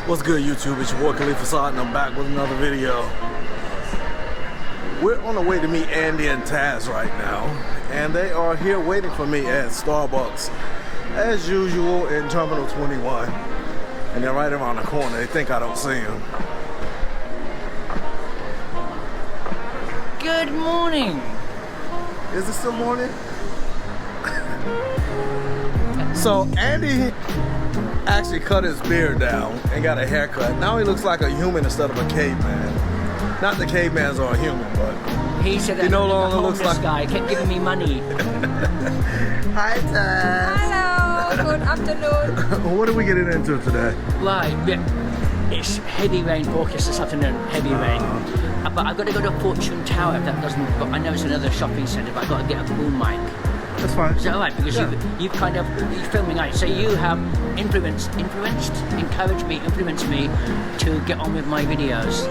What's good, YouTube? It's your boy Khalifa Saad, and I'm back with another video. We're on the way to meet Andy and Taz right now, and they are here waiting for me at Starbucks, as usual, in Terminal 21. And they're right around the corner. They think I don't see them. Good morning. Is it still morning? So Andy actually cut his beard down and got a haircut. Now he looks like a human instead of a caveman. Not the cavemans are human, but He said that he no longer looks this like. guy kept giving me money. Hi, Taz. Hello, good afternoon. What are we getting into today? Right, yeah, it's heavy rain forecast this afternoon. Heavy rain. But I've got to go to Fortune Tower if that doesn't. But I know it's another shopping centre, but I've got to get a boom mic. That's fine. Is that alright? Because you've kind of you're filming out, so you have influenced me to get on with my videos.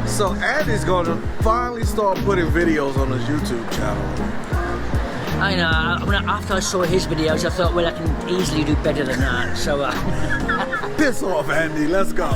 So Andy's gonna finally start putting videos on his YouTube channel. I know. After I saw his videos, I thought, well, I can easily do better than that. So Piss off, Andy. Let's go.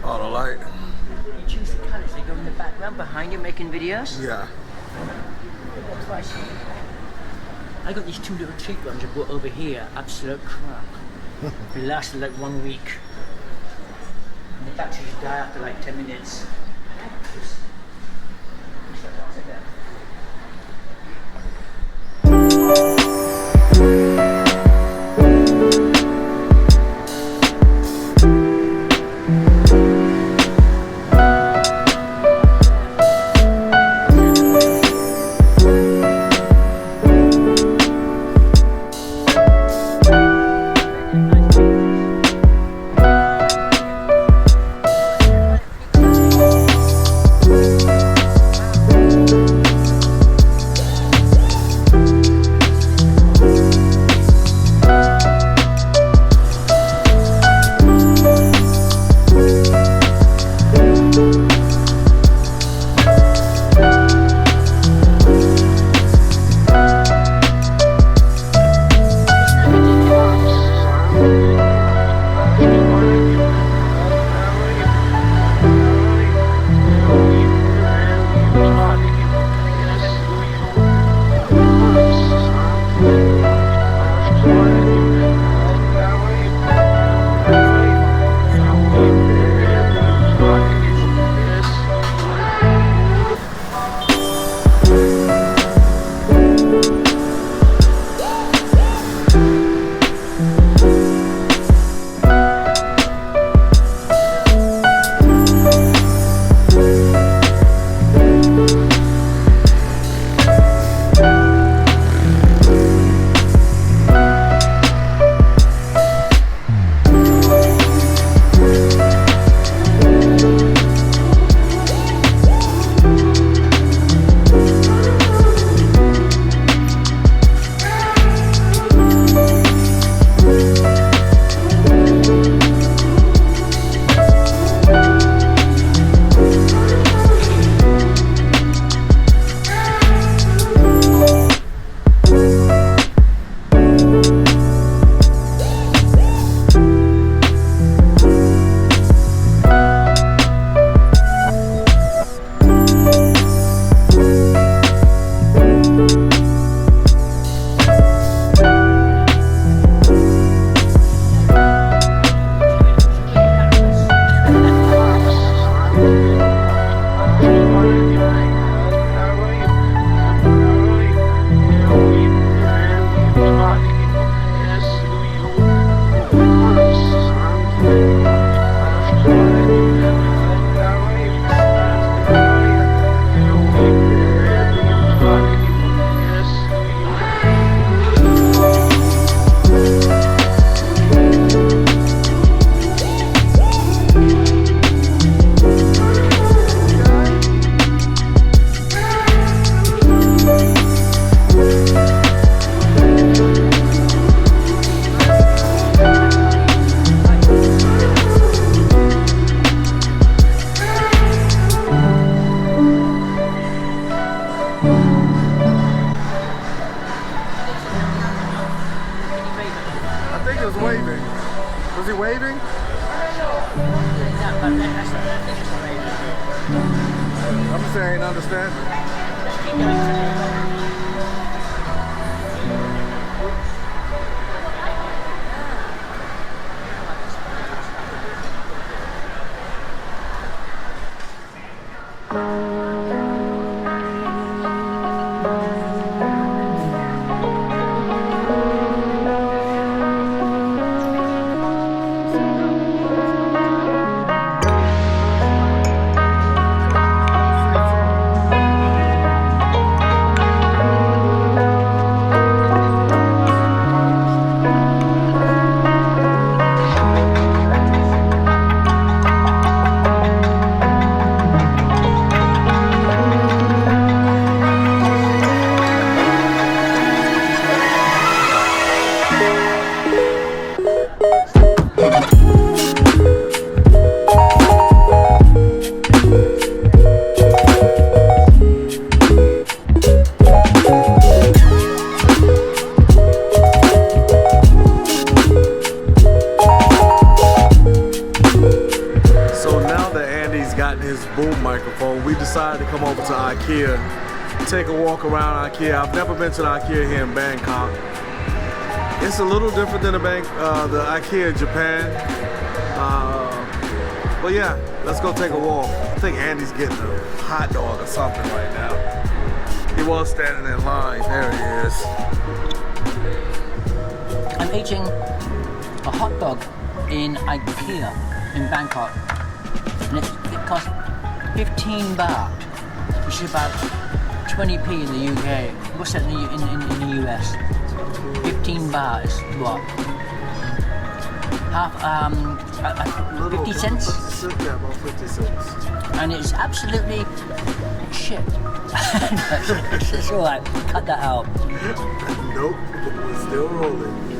Oh, the light. you choose the colours. They go in the background behind you making videos. Yeah. I got these two little cheap ones I bought over here. Absolute crap. They lasted like 1 week. And the batteries die after like 10 minutes. I think he was waving. Was he waving? I'm just saying I ain't understanding. Boom microphone, we decided to come over to IKEA, take a walk around IKEA. I've never been to the IKEA here in Bangkok. It's a little different than the IKEA in Japan. But yeah, let's go take a walk. I think Andy's getting a hot dog or something right now. He was standing in line. There he is. I'm eating a hot dog in IKEA in Bangkok. And it cost 15 baht, which is about 20p in the UK. What's that in the US? 15 baht is what? Half, 50 cents? Yeah, about 50 cents. And it's absolutely shit. It's alright, cut that out. Nope, we're still rolling.